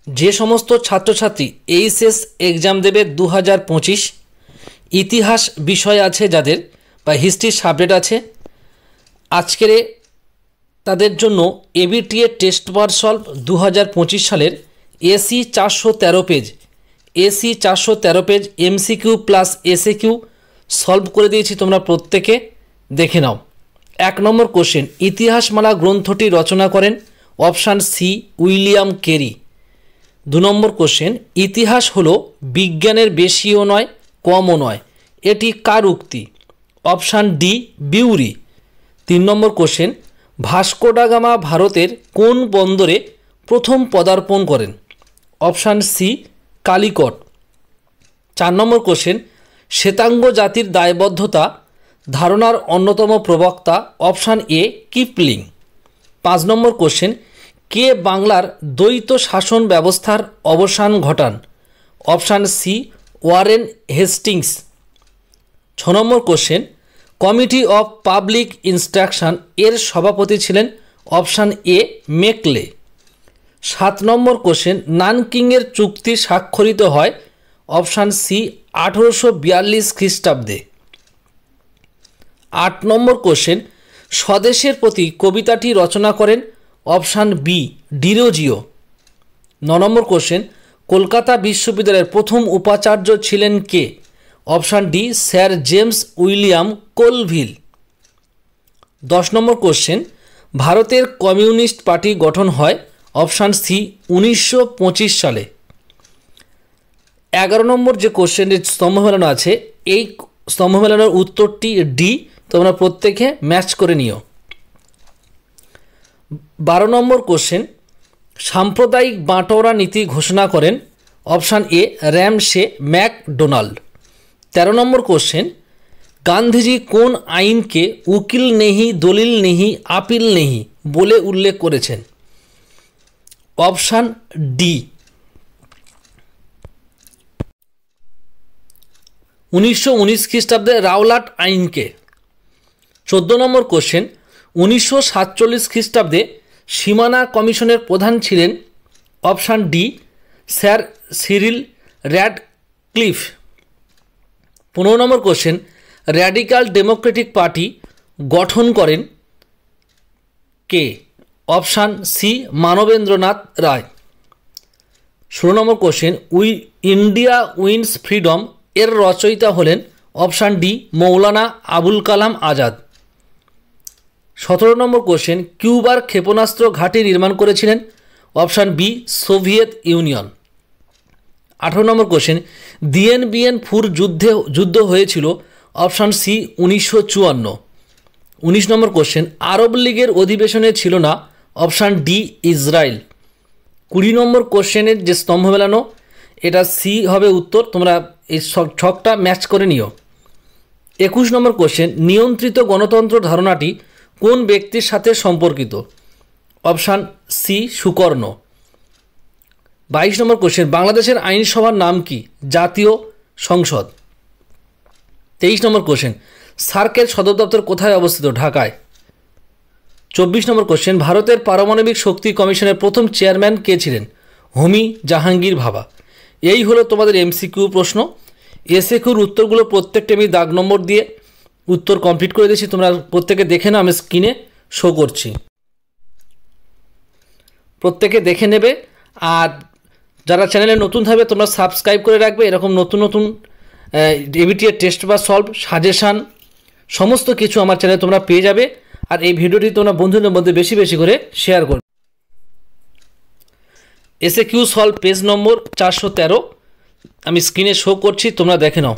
যে সমস্ত ছাত্রছাত্রী এইচএস এক্সাম দেবে 2025 ইতিহাস বিষয় আছে যাদের বা হিস্ট্রি সাবজেক্ট আছে, আজকের তাদের জন্য এবিটিএ টেস্ট পেপার সলভ 2025 সালের AC 413 page MCQ plus SAQ solve করে দিয়েছি। তোমরা প্রত্যেকে দেখে নাও। 1 নম্বর কোশ্চেন, ইতিহাসমালা গ্রন্থটি রচনা করেন অপশান সি উইলিয়াম কেরি। 2 নম্বর কোশ্চেন, ইতিহাস হলো বিজ্ঞানের বেশিও নয় কমও নয়, এটি কার উক্তি? Option D Bury. 3 নম্বর কোশ্চেন, ভাস্কো ডা গামা ভারতের কোন বন্দরে প্রথম পদার্পণ করেন? Option C Calicut. 4 নম্বর কোশ্চেন, শ্বেতাঙ্গ জাতির দায়বদ্ধতা ধারণার অন্যতম প্রবক্তা? Option A Kipling. 5 নম্বর কোশ্চেন, কে বাংলার দ্বৈত শাসন ব্যবস্থার অবসান ঘটান? Option C Warren Hastings. 6 নম্বর question, Committee of Public Instruction এর সভাপতি ছিলেন? Option A Macaulay. 7 নম্বর কোশ্চেন, নানকিংয়ের চুক্তি স্বাক্ষরিত হয়? অপশান সি 1842 খ্রিস্টাব্দে। 8 নম্বর কোশ্চেন, স্বদেশের প্রতি কবিতাটি রচনা করেন? Option B Derozio. 9 নম্বর কোশ্চেন, কলকাতা বিশ্ববিদ্যালয়ের প্রথম উপাচার্য ছিলেন কে? Option D Sir James William Colvile. 10 নম্বর কোশ্চেন, ভারতের কমিউনিস্ট পার্টি গঠন হয়? অপশান সি 1925 সালে। 11 নম্বর যে কোশ্চেনের স্তম্ভ মেলানো আছে, এই স্তম্ভ মেলানোর উত্তরটি ডি, তোমরা প্রত্যেকে ম্যাচ করে নিও। 12 নম্বর কোশ্চেন, সাম্প্রদায়িক বাঁটোয়ারা নীতি ঘোষণা করেন? Option A Ramsay McDonald. 13 number question, Gandhiji কোন আইনকে উকিল নেহি দলিল নেহি আপিল নেহি বলে উল্লেখ করেছেন? অপশান ডি 1919 খ্রিস্টাব্দে রাওলাট আইনকে। 14 নম্বর কোশ্চেন, 1947 খ্রিস্টাব্দে সীমানা কমিশনের প্রধান ছিলেন? Option D sir Cyril Radcliffe. 15 number question, radical democratic party গঠন করেন কে? Option C Manabendranath Roy. 16 number question, India wins freedom এর রচয়িতা হলেন? Option D Maulana Abul Kalam Azad. 17 number question, কিউবার ক্ষেপণাস্ত্র ঘাঁটি নির্মাণ করেছিলেন? Option B Soviet Union. 18 number question, Dien Bien ফুর যুদ্ধ হয়েছিল? Option C 1954। 19 নম্বর কোশ্চেন, আরব লীগের অধিবেশনে ছিল না? Option D Israel. 20 নম্বর কোশ্চেনের যে স্তম্ভ মেলানো, এটা সি হবে উত্তর, তোমরা এই ছকটা ম্যাচ করে নিও। 21 নম্বর কোশ্চেন, নিয়ন্ত্রিত গণতন্ত্র ধারণাটি কোন ব্যক্তির সাথে সম্পর্কিত? Option C Sukarno. 22 number question, বাংলাদেশের আইনসভার নাম কি? জাতীয় সংসদ। 23 নম্বর কোশ্চেন, সার্কের সদর দপ্তর কোথায় অবস্থিত? ঢাকায়। 24 নম্বর কোশ্চেন, ভারতের পারমাণবিক শক্তি কমিশনের প্রথম চেয়ারম্যান কে ছিলেন? হোমি জাহাঙ্গীর ভাবা। এই হলো তোমাদের এমসিকিউ প্রশ্ন। এসএকিউর উত্তরগুলো প্রত্যেকটা আমি দাগ নম্বর দিয়ে উত্তর কমপ্লিট করে দিয়েছি, তোমরা প্রত্যেকে দেখে নাও, আমি স্ক্রিনে শো করছি, প্রত্যেকে দেখে নেবে। আর যারা চ্যানেলে নতুন থাকবে তোমরা সাবস্ক্রাইব করে রাখবে, এরকম নতুন নতুন এবিটিএ টেস্ট বা সলভ সাজেশান সমস্ত কিছু আমার চ্যানেলে তোমরা পেয়ে যাবে। আর এই ভিডিওটি তোমরা বন্ধুদের মধ্যে বেশি বেশি করে শেয়ার করবে। এসএকিউ সলভ পেজ নম্বর 413 আমি স্ক্রিনে শো করছি, তোমরা দেখে নাও।